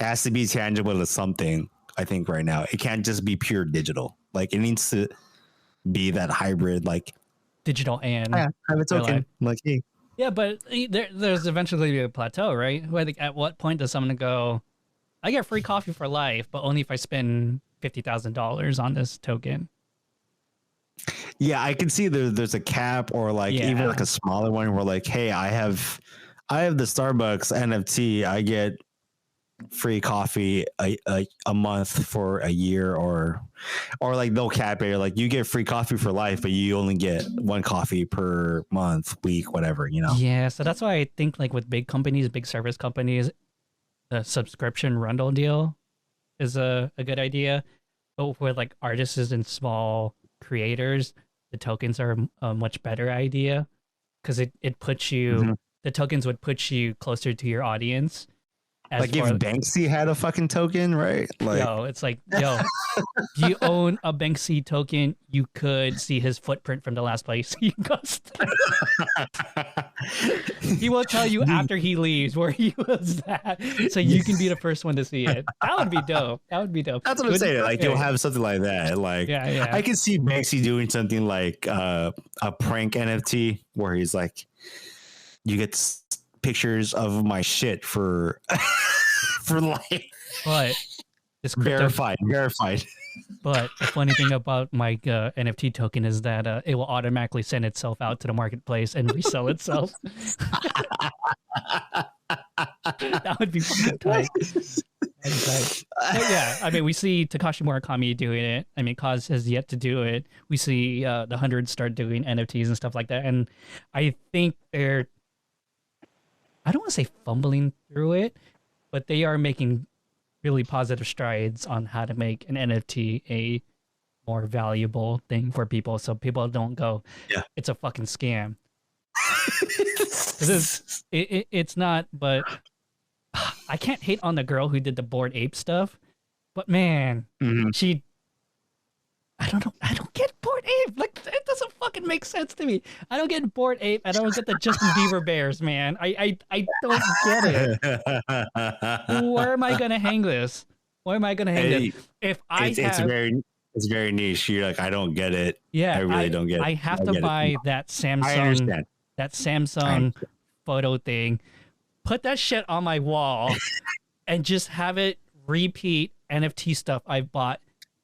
has to be tangible to something. I think right now it can't just be pure digital. Like it needs to be that hybrid, like digital and have a token. Like, hey. Yeah, but there's eventually be a plateau, right? Where at what point does someone go, I get free coffee for life, but only if I spend $50,000 on this token? Yeah, I can see there's a cap or like even like a smaller one where like, hey, I have the Starbucks NFT. I get free coffee a month for a year, or like they'll cap it. Like you get free coffee for life, but you only get one coffee per month, week, whatever, you know? Yeah, so that's why I think like with big companies, big service companies, the subscription rental deal is a good idea. But with like artists and small creators, the tokens are a much better idea because it puts you, the tokens would put you closer to your audience. Like if Banksy had a fucking token, right? Like, yo, it's like, yo, if you own a Banksy token, you could see his footprint from the last place he goes to. He will tell you after he leaves where he was at, so you can be the first one to see it. That would be dope. That would be dope. That's what I'm saying. Like you'll have something like that. Like, I can see Banksy doing something like a prank NFT where he's like, you get pictures of my shit for life. But it's verified. But the funny thing about my NFT token is that it will automatically send itself out to the marketplace and resell itself. That would be fucking tight. But yeah, I mean, we see Takashi Murakami doing it. I mean, Kaz has yet to do it. We see the 100 start doing NFTs and stuff like that. And I think they're, I don't want to say fumbling through it, but they are making really positive strides on how to make an NFT a more valuable thing for people, so people don't go, it's a fucking scam. It's not, but I can't hate on the girl who did the Bored Ape stuff, but man, I don't know. I don't get Bored Ape. Like, it doesn't fucking make sense to me. I don't get Bored Ape. I don't get the Justin Bieber bears, man. I don't get it. Where am I gonna hang this? Where am I gonna hang this? If it's very niche. You're like, I don't get it. Yeah, I really don't get it. I have to buy that Samsung photo thing. Put that shit on my wall, and just have it repeat NFT stuff I've bought.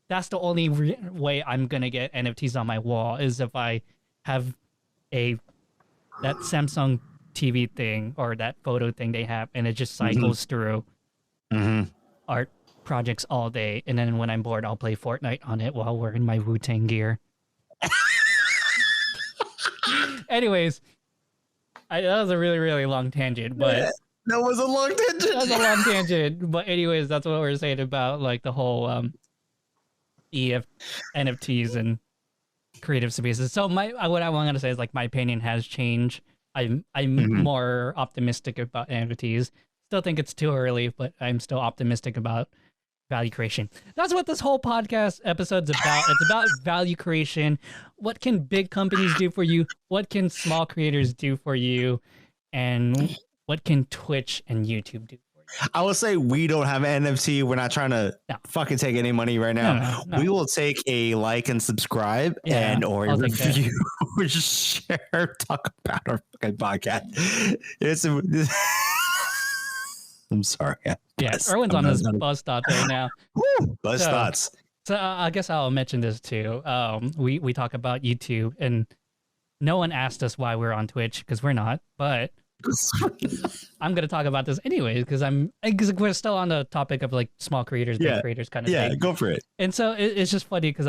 That's the only way I'm gonna get NFTs on my wall is if I have that Samsung TV thing or that photo thing they have, and it just cycles through art projects all day. And then when I'm bored, I'll play Fortnite on it while wearing my Wu-Tang gear. Anyways, that was a really, really long tangent, but that was a long tangent. That was a long tangent. But anyways, that's what we're saying about like the whole NFTs and creative spaces. So what I want to say is like my opinion has changed. I'm more optimistic about NFTs. Still think it's too early, but I'm still optimistic about value creation. That's what this whole podcast episode's about. It's about value creation. What can big companies do for you? What can small creators do for you? And what can Twitch and YouTube do for I will say we don't have NFT. We're not trying to No. fucking take any money right now. No. We will take a like and subscribe and or a I'll take that. review or share, talk about our fucking podcast. I'm sorry. Yeah, Erwin's on his buzz thoughts right now. Woo, buzz thoughts. So I guess I'll mention this too. We talk about YouTube, and no one asked us why we're on Twitch because we're not. But I'm gonna talk about this anyways because we're still on the topic of like small creators, big creators kind of thing. Yeah, go for it. And so it's just funny because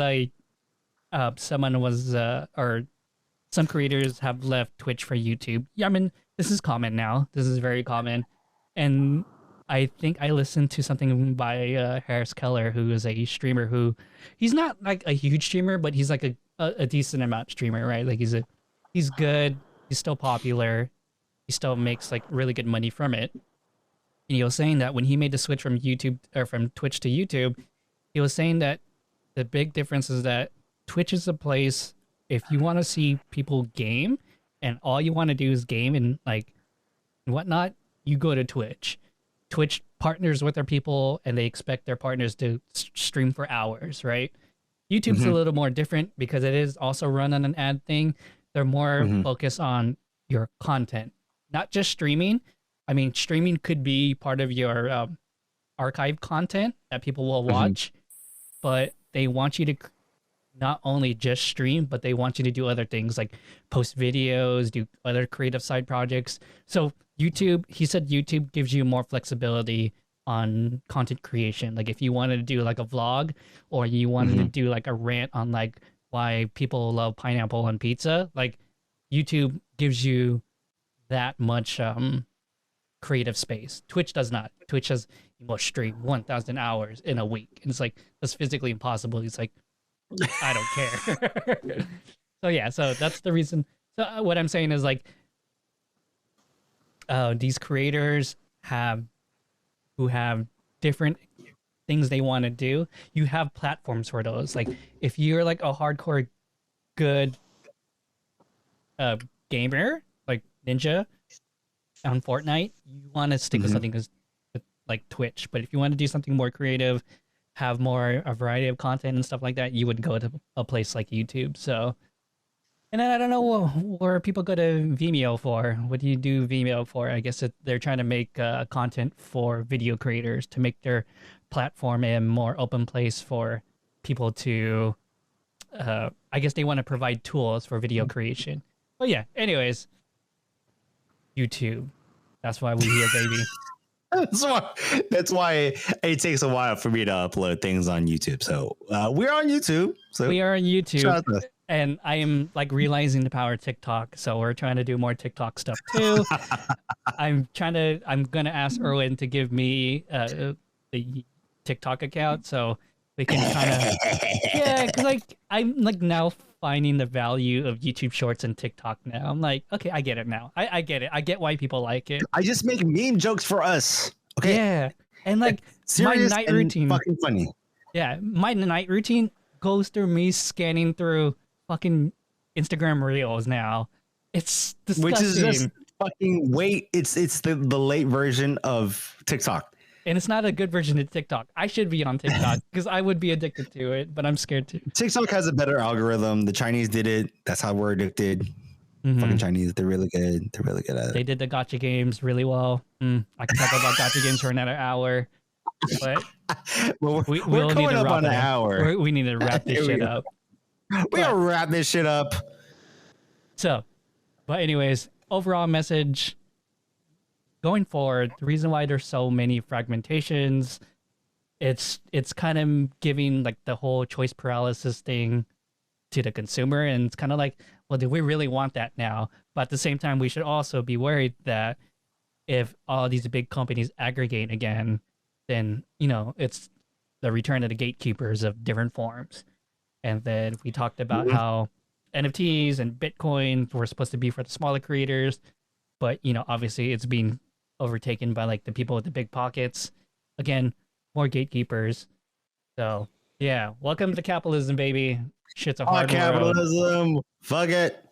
someone was or some creators have left Twitch for YouTube. Yeah, I mean this is common now. This is very common, and I think I listened to something by Harris Keller, who is a streamer who he's not like a huge streamer, but he's like a decent amount streamer, right? Like he's good. He's still popular. He still makes like really good money from it. And he was saying that when he made the switch from YouTube or from Twitch to YouTube, he was saying that the big difference is that Twitch is a place if you want to see people game and all you want to do is game and like whatnot, you go to Twitch. Twitch partners with their people and they expect their partners to stream for hours, right? YouTube's a little more different because it is also run on an ad thing. They're more focused on your content, not just streaming. I mean, streaming could be part of your archive content that people will watch, but they want you to not only just stream, but they want you to do other things like post videos, do other creative side projects. So YouTube, he said YouTube gives you more flexibility on content creation. Like if you wanted to do like a vlog or you wanted to do like a rant on like why people love pineapple on pizza, like YouTube gives you that much creative space. Twitch does not. Twitch has, you must stream 1,000 hours in a week. And it's like, that's physically impossible. It's like, I don't care. So yeah, so that's the reason. So what I'm saying is like, these creators who have different things they want to do. You have platforms for those. Like if you're like a hardcore good gamer, like Ninja on Fortnite, you want to stick with something like Twitch. But if you want to do something more creative, have a variety of content and stuff like that, you would go to a place like YouTube. So, and then I don't know where people go to Vimeo for. What do you do Vimeo for? I guess they're trying to make content for video creators to make their platform a more open place for people to, I guess they want to provide tools for video creation. But yeah, anyways, YouTube. That's why we're here, baby. That's why it takes a while for me to upload things on YouTube. So we're on YouTube. So we are on YouTube. And I am like realizing the power of TikTok. So we're trying to do more TikTok stuff too. I'm going to ask Erwin to give me the TikTok account so we can kind of, yeah, because like I'm like now finding the value of YouTube Shorts and TikTok now. I'm like, okay, I get it now. I get it. I get why people like it. I just make meme jokes for us. Okay. Yeah. And like serious my night routine. Fucking funny. Yeah. My night routine goes through me scanning through fucking Instagram Reels now. It's disgusting. Which is just fucking it's the late version of TikTok. And it's not a good version of TikTok. I should be on TikTok because I would be addicted to it, but I'm scared to. TikTok has a better algorithm. The Chinese did it. That's how we're addicted. Fucking Chinese. They're really good. They're really good at it. They did the gacha games really well. I can talk about gacha games for another hour. But well, we're coming up on an hour. We need to wrap this shit up. We gotta wrap this shit up. So, but anyways, overall message going forward, the reason why there's so many fragmentations, it's kind of giving like the whole choice paralysis thing to the consumer. And it's kind of like, well, do we really want that now? But at the same time, we should also be worried that if all these big companies aggregate again, then, you know, it's the return of the gatekeepers of different forms. And then we talked about how NFTs and Bitcoin were supposed to be for the smaller creators, but, you know, obviously it's being overtaken by like the people with the big pockets. Again, more gatekeepers. So yeah, welcome to capitalism, baby. Shit's a hard capitalism. Road. Fuck it.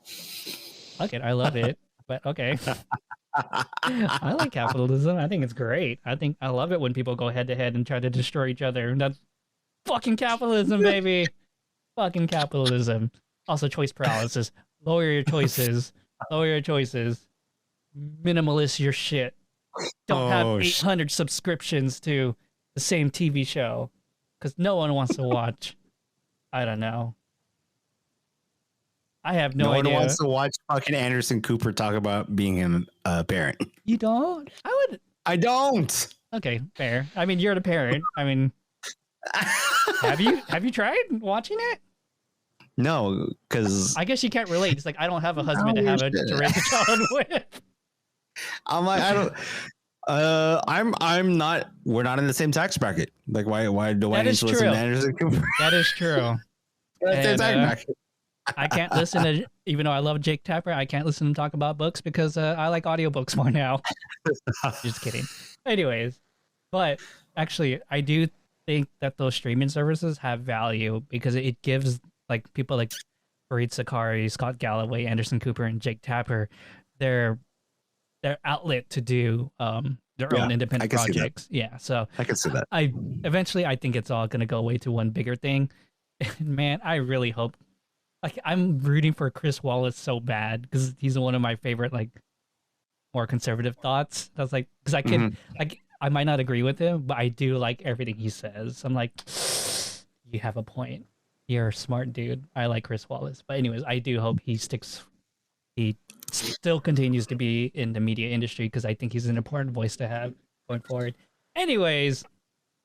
Fuck it. I love it. But okay. I like capitalism. I think it's great. I love it when people go head to head and try to destroy each other. That's fucking capitalism, baby. Fucking capitalism. Also, choice paralysis. Lower your choices. Lower your choices. Minimalist your shit. Don't have 800 subscriptions to the same TV show because no one wants to watch. I don't know. I have no idea. No one wants to watch fucking Anderson Cooper talk about being a parent. You don't? I don't. Okay, fair. I mean, you're the parent. I mean, have you tried watching it? No, because I guess you can't relate. It's like I don't have a husband to raise a child with. I'm like, I don't. I'm not. We're not in the same tax bracket. Like, why do I need to listen to Anderson Cooper? That is true. I can't listen to, even though I love Jake Tapper, I can't listen to him talk about books because I like audiobooks more now. Just kidding. Anyways, but actually, I do think that those streaming services have value because it gives like people like Fareed Sakari, Scott Galloway, Anderson Cooper, and Jake Tapper their outlet to do their own independent projects. Yeah, so I can see that. I think it's all gonna go away to one bigger thing. And man, I really hope. Like, I'm rooting for Chris Wallace so bad because he's one of my favorite, like, more conservative thoughts. That's like, because I can, like, I might not agree with him, but I do like everything he says. I'm like, you have a point. You're a smart dude. I like Chris Wallace. But anyways, I do hope he still continues to be in the media industry because I think he's an important voice to have going forward. Anyways,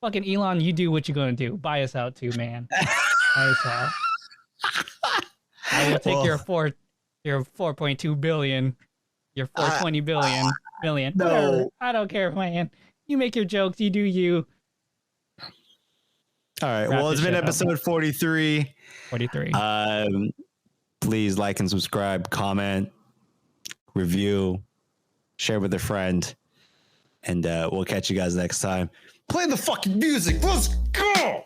fucking Elon, you do what you're going to do. Buy us out too, man. Buy us out. I will take your 4.2 billion, your 420 million. No, whatever. I don't care, man. You make your jokes. You do you. All right. Well, it's been episode 43. 43. Please like and subscribe, comment, review, share with a friend, and we'll catch you guys next time. Play the fucking music. Let's go.